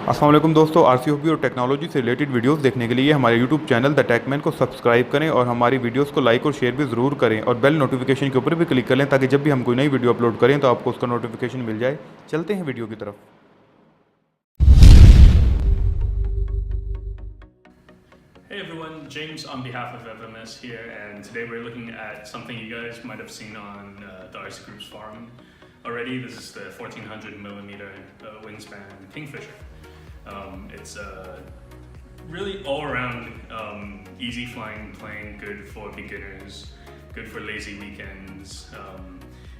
अस्सलाम वालेकुम दोस्तों, आरसीओबी और टेक्नोलॉजी से रिलेटेड वीडियोस देखने के लिए हमारे यूट्यूब चैनल द टेकमैन को सब्सक्राइब करें और हमारी वीडियोस को लाइक और शेयर भी ज़रूर करें और बेल नोटिफिकेशन के ऊपर भी क्लिक कर लें ताकि जब भी हम कोई नई वीडियो अपलोड करें तो आपको उसका नोटिफिकेशन मिल जाए। चलते हैं वीडियो की तरफ। Hey everyone, James on behalf of FMS here, and today we're looking at something you guys might have seen on the RC Group's forum already. This is the 1400 millimeter wingspan Kingfisher. It's a really all-around easy flying plane, good for beginners, good for lazy weekends,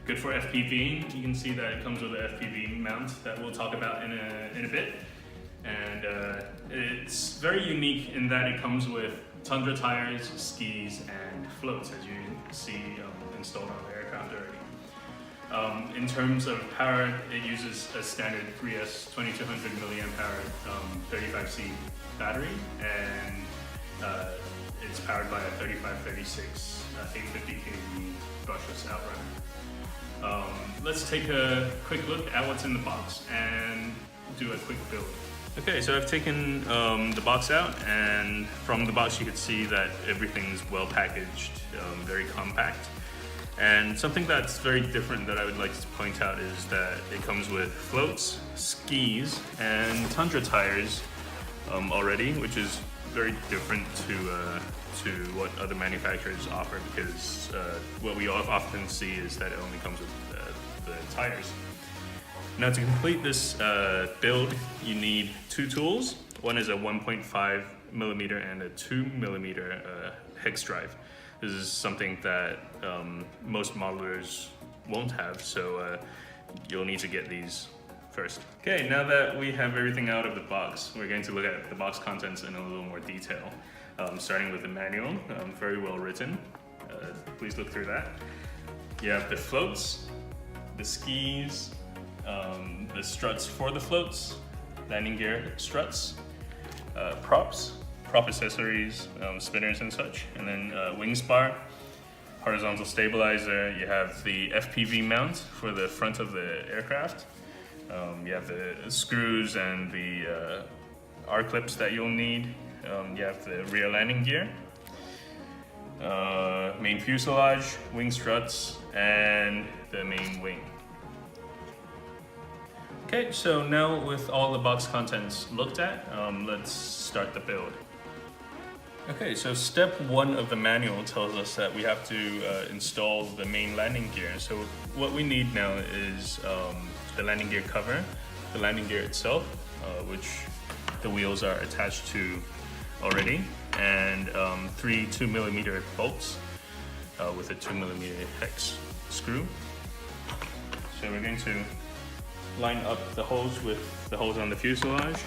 good for FPV. You can see that it comes with an FPV mount that we'll talk about in a bit. And it's very unique in that it comes with tundra tires, skis, and floats, as you see installed on the aircraft already. In terms of power, it uses a standard 3S 2200 milliamp hour 35C battery, and it's powered by a 3536 850 kV brushless outrunner. Let's take a quick look at what's in the box and do a quick build. Okay, so I've taken the box out, and from the box you can see that everything's well packaged, very compact. And something that's very different that I would like to point out is that it comes with floats, skis, and tundra tires already, which is very different to what other manufacturers offer, because what we often see is that it only comes with the tires. Now, to complete this build, you need two tools. One is a 1.5 millimeter and a 2 millimeter hex drive. This is something that most modelers won't have, so you'll need to get these first. Okay, now that we have everything out of the box, we're going to look at the box contents in a little more detail. Starting with the manual, very well written. Please look through that. You have the floats, the skis, the struts for the floats, landing gear struts, props, prop accessories, spinners and such, and then wing spar, horizontal stabilizer. You have the FPV mount for the front of the aircraft. You have the screws and the R-clips that you'll need. You have the rear landing gear, main fuselage, wing struts, and the main wing. Okay, so now with all the box contents looked at, let's start the build. Okay, so step one of the manual tells us that we have to install the main landing gear. So what we need now is the landing gear cover, the landing gear itself, which the wheels are attached to already, and three 2 millimeter bolts with a 2 millimeter hex screw. So we're going to line up the holes with the holes on the fuselage.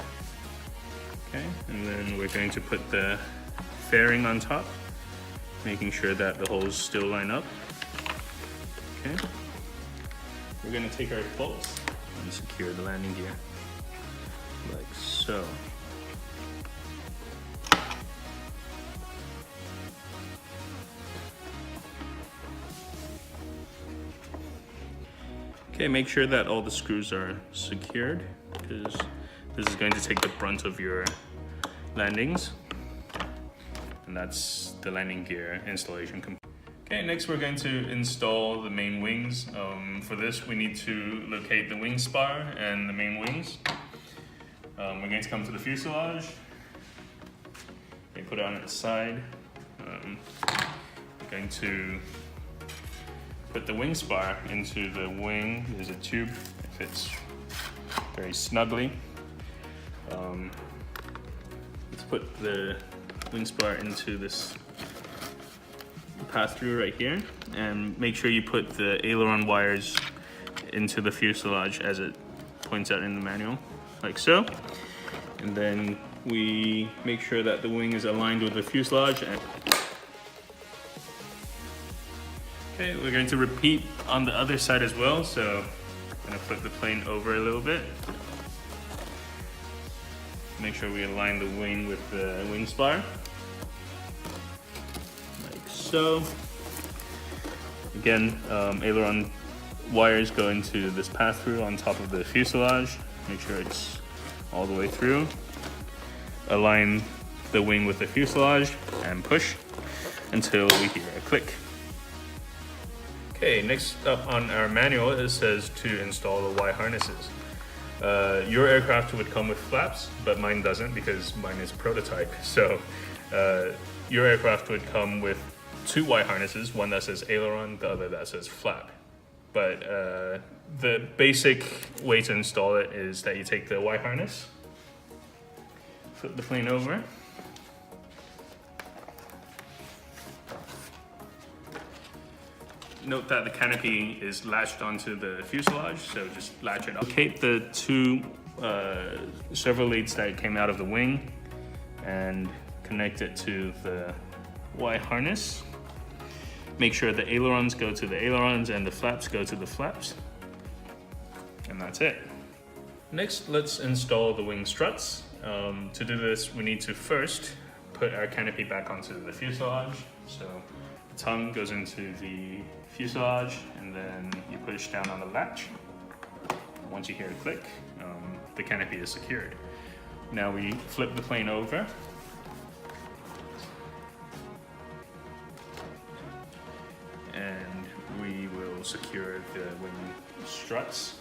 Okay, and then we're going to put the fairing on top, making sure that the holes still line up. Okay, we're going to take our bolts and secure the landing gear like so. Okay, make sure that all the screws are secured, because this is going to take the brunt of your landings. And that's the landing gear installation. Okay, next we're going to install the main wings. For this, we need to locate the wing spar and the main wings. We're going to come to the fuselage. Okay, put it on its side. Going to put the wing spar into the wing. There's a tube, it fits very snugly. Let's put the wing spar into this pass-through right here, and make sure you put the aileron wires into the fuselage as it points out in the manual, like so. And then we make sure that the wing is aligned with the fuselage. Okay, we're going to repeat on the other side as well, so I'm going to flip the plane over a little bit. Make sure we align the wing with the wing spar, like so. Again, aileron wires go into this pass-through on top of the fuselage. Make sure it's all the way through. Align the wing with the fuselage and push until we hear a click. Okay, next up on our manual, it says to install the Y harnesses. Your aircraft would come with flaps, but mine doesn't because mine is prototype. So your aircraft would come with 2 Y harnesses, one that says aileron, the other that says flap. But the basic way to install it is that you take the Y harness, flip the plane over, note that the canopy is latched onto the fuselage, so just latch it up. Locate the 2 servo leads that came out of the wing and connect it to the Y harness. Make sure the ailerons go to the ailerons and the flaps go to the flaps. And that's it. Next, let's install the wing struts. To do this, we need to first put our canopy back onto the fuselage. So the tongue goes into the fuselage and then you push down on the latch. Once you hear a click, the canopy is secured. Now we flip the plane over. And we will secure the wing struts.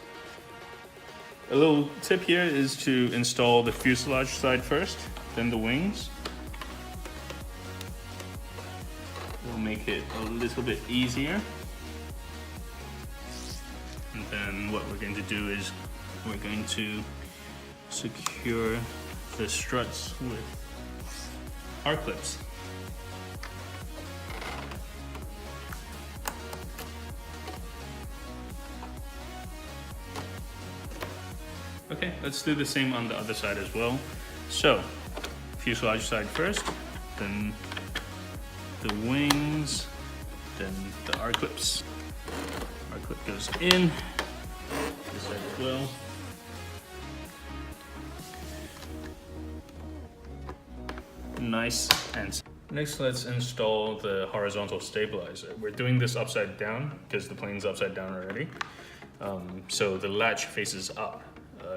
A little tip here is to install the fuselage side first, then the wings. It'll make it a little bit easier. And then what we're going to do is we're going to secure the struts with R-clips. Okay, let's do the same on the other side as well. So, fuselage side first, then the wings, then the R-clips. R-clip goes in, this side as well. Nice. And next, let's install the horizontal stabilizer. We're doing this upside down because the plane's upside down already. So the latch faces up.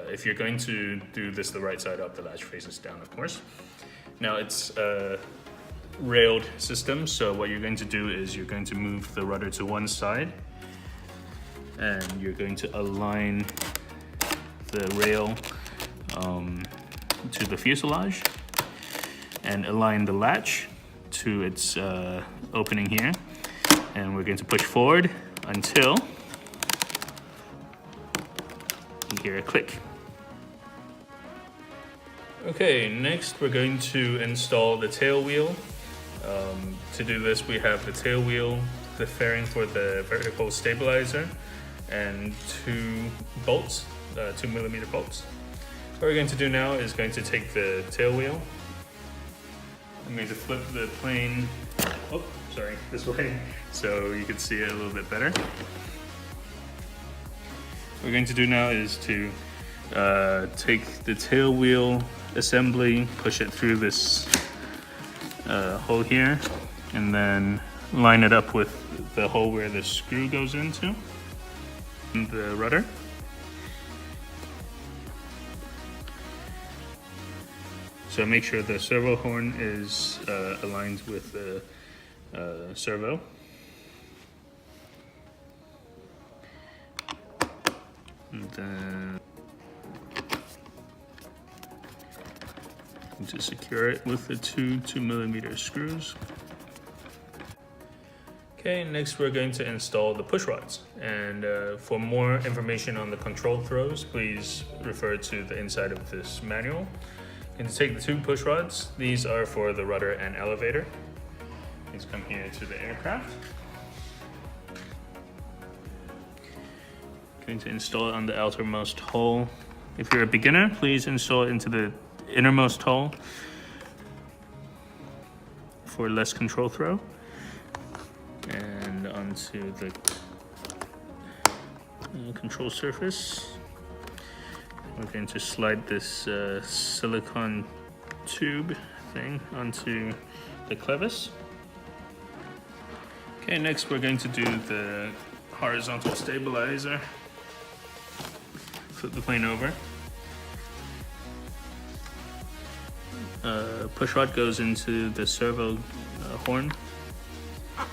If you're going to do this the right side up, the latch faces down, of course. Now it's a railed system, so what you're going to do is you're going to move the rudder to one side and you're going to align the rail to the fuselage and align the latch to its opening here. And we're going to push forward until you hear a click. Okay, next we're going to install the tail wheel. To do this, we have the tail wheel, the fairing for the vertical stabilizer, and 2 bolts, 2mm bolts. What we're going to do now is going to take the tail wheel. I'm going to flip the plane, this way, so you can see it a little bit better. What we're going to do now is to take the tail wheel assembly, push it through this hole here, and then line it up with the hole where the screw goes into the rudder. So make sure the servo horn is aligned with the servo. And then to secure it with the 2mm screws. Okay, next we're going to install the push rods. And for more information on the control throws, please refer to the inside of this manual. And to take the 2 push rods, these are for the rudder and elevator. These come here to the aircraft. Going to install it on the outermost hole. If you're a beginner, please install it into the innermost hole for less control throw. And onto the control surface. We're going to slide this silicone tube thing onto the clevis. Okay, next we're going to do the horizontal stabilizer. Flip the plane over. push rod goes into the servo horn, like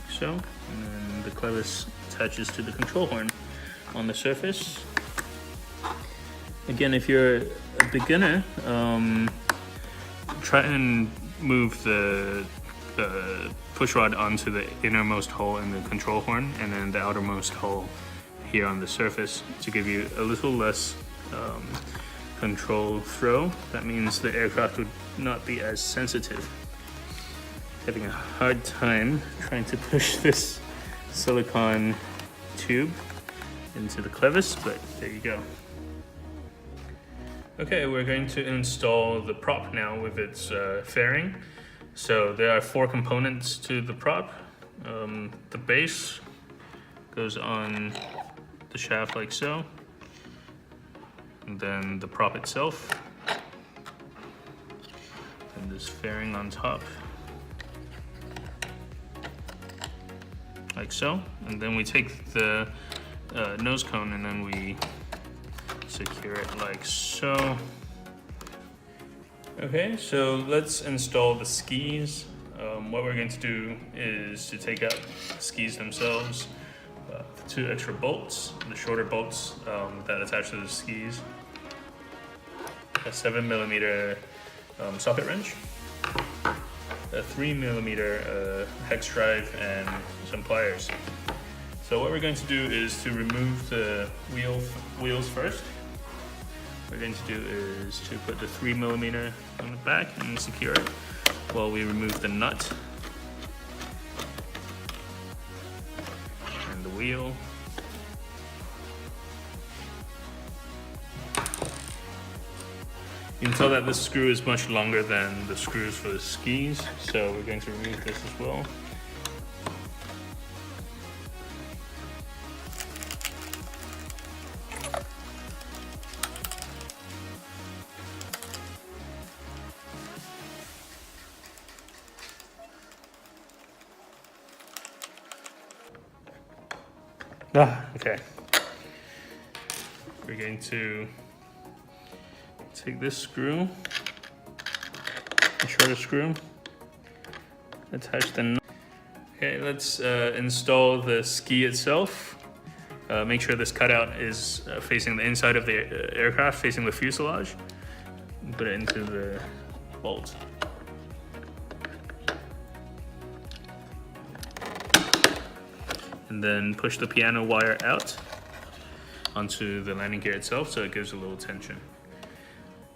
so, and then the clevis attaches to the control horn on the surface. Again, if you're a beginner, try and move the push rod onto the innermost hole in the control horn and then the outermost hole here on the surface to give you a little less control throw. That means the aircraft would not be as sensitive. Having a hard time trying to push this silicone tube into the clevis, but there you go. Okay, we're going to install the prop now with its fairing. So there are 4 components to the prop. The base goes on the shaft like so, and then the prop itself, and this fairing on top, like so. And then we take the nose cone and then we secure it like so. Okay, so let's install the skis. What we're going to do is to take out the skis themselves, 2 extra bolts, the shorter bolts that attach to the skis, a 7mm socket wrench, a 3mm hex drive, and some pliers. So what we're going to do is to remove the wheels first. What we're going to do is to put the 3mm on the back and secure it while we remove the nut and the wheel. You can tell that this screw is much longer than the screws for the skis, so we're going to remove this as well. Okay. We're going to take this screw, the shorter screw, attach the nut. Okay, let's install the ski itself. Make sure this cutout is facing the inside of the aircraft, facing the fuselage. Put it into the bolt. And then push the piano wire out onto the landing gear itself so it gives a little tension.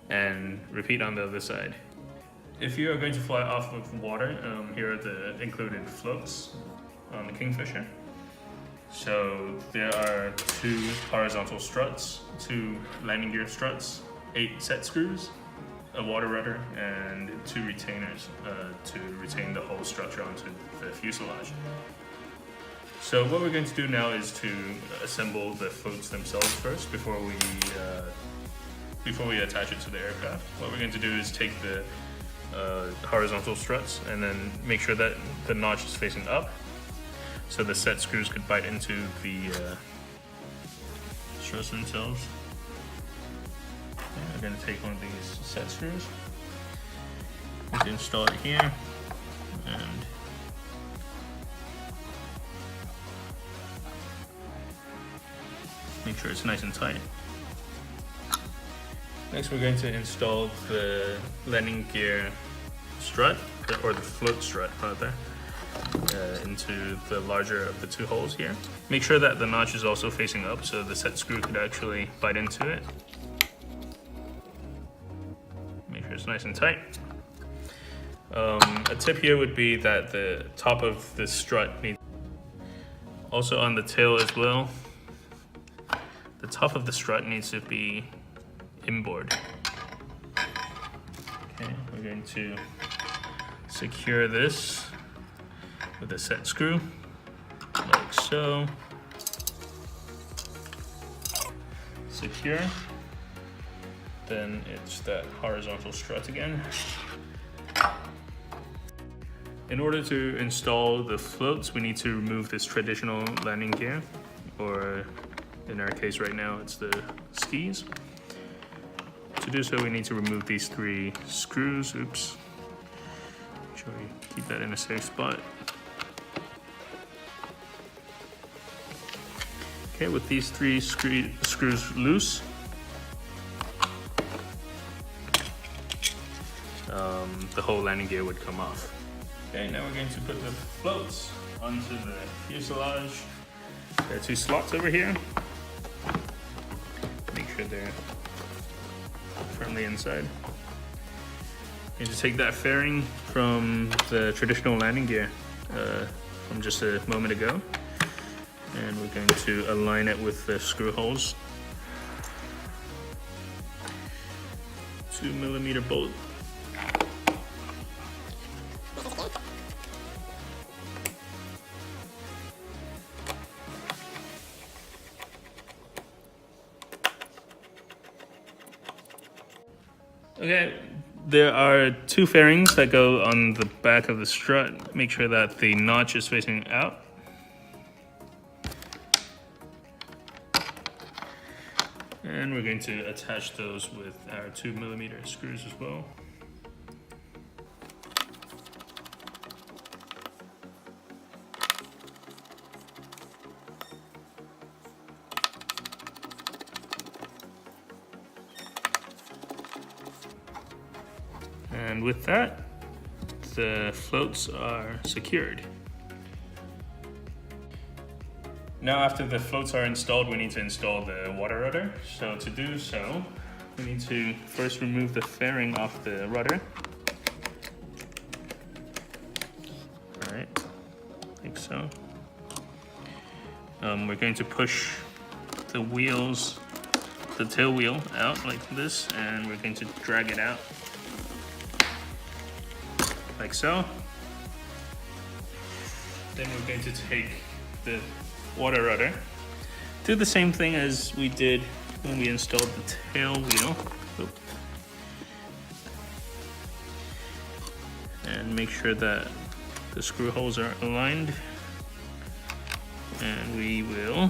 And repeat on the other side. If you are going to fly off of water, here are the included floats on the Kingfisher. So there are 2 horizontal struts, 2 landing gear struts, 8 set screws, a water rudder, and 2 retainers to retain the whole structure onto the fuselage. So what we're going to do now is to assemble the floats themselves first before we attach it to the aircraft. What we're going to do is take the horizontal struts and then make sure that the notch is facing up so the set screws could bite into the struts themselves. Okay, we're going to take one of these set screws and install it here, and make sure it's nice and tight. Next, we're going to install the landing gear strut, or the float strut rather, into the larger of the 2 holes here. Make sure that the notch is also facing up so the set screw could actually bite into it. Make sure it's nice and tight. A tip here would be that the top of the strut needs, also on the tail as well, the top of the strut needs to be inboard. Okay, we're going to secure this with a set screw, like so. Secure. Then it's that horizontal strut again. In order to install the floats, we need to remove this traditional landing gear, or in our case right now, it's the skis. To to do so, we need to remove these 3 screws. Oops. Make sure we keep that in a safe spot. Okay, with these 3 screws loose, the whole landing gear would come off. Okay, now we're going to put the floats onto the fuselage. There are 2 slots over here. Make sure they're firmly inside. You need to take that fairing from the traditional landing gear from just a moment ago, and we're going to align it with the screw holes. 2mm bolt. Okay, there are 2 fairings that go on the back of the strut. Make sure that the notch is facing out. And we're going to attach those with our 2mm screws as well. And with that, the floats are secured. Now after the floats are installed, we need to install the water rudder. So to do so, we need to first remove the fairing off the rudder. All right, like so. We're going to push the wheels, the tail wheel out like this, and we're going to drag it out like so. Then we're going to take the water rudder, do the same thing as we did when we installed the tail wheel. Oop. And make sure that the screw holes are aligned, and we will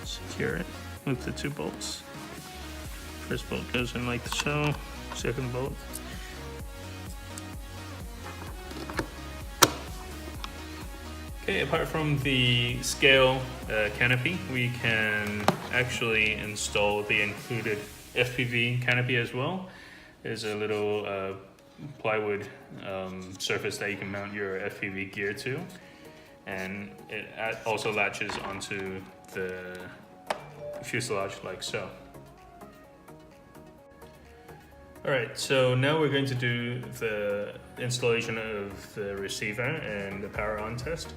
secure it with the 2 bolts. First bolt goes in like so, second bolt. Okay, apart from the scale canopy, we can actually install the included FPV canopy as well. There's a little plywood surface that you can mount your FPV gear to, and it also latches onto the fuselage like so. Alright, so now we're going to do the installation of the receiver and the power on test.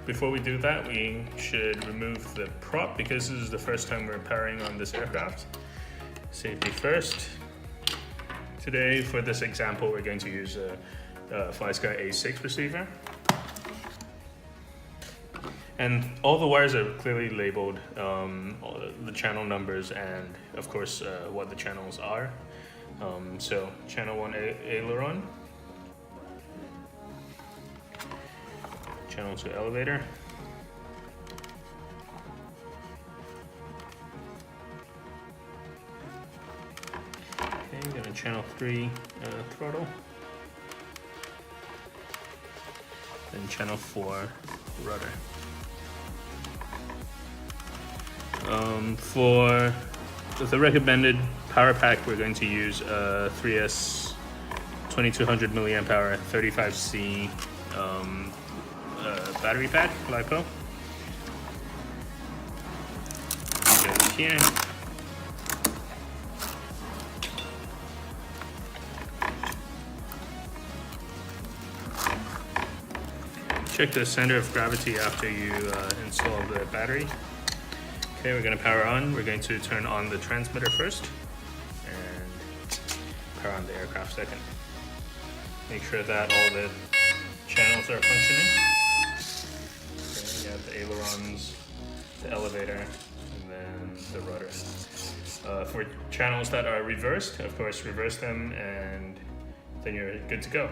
Before we do that, we should remove the prop because this is the first time we're powering on this aircraft. Safety first. Today, for this example, we're going to use a FlySky A6 receiver. And all the wires are clearly labeled, all the channel numbers and of course what the channels are. So channel 1 aileron, channel 2 elevator, okay, got a channel 3 throttle, then channel 4 rudder. For the recommended power pack, we're going to use a 3S 2200 milliamp hour 35C battery pack, LiPo. It goes here. Check the center of gravity after you install the battery. Okay, we're going to power on. We're going to turn on the transmitter first and power on the aircraft second. Make sure that all the channels are functioning. Okay, you have the ailerons, the elevator, and then the rudder. For channels that are reversed, of course, reverse them and then you're good to go.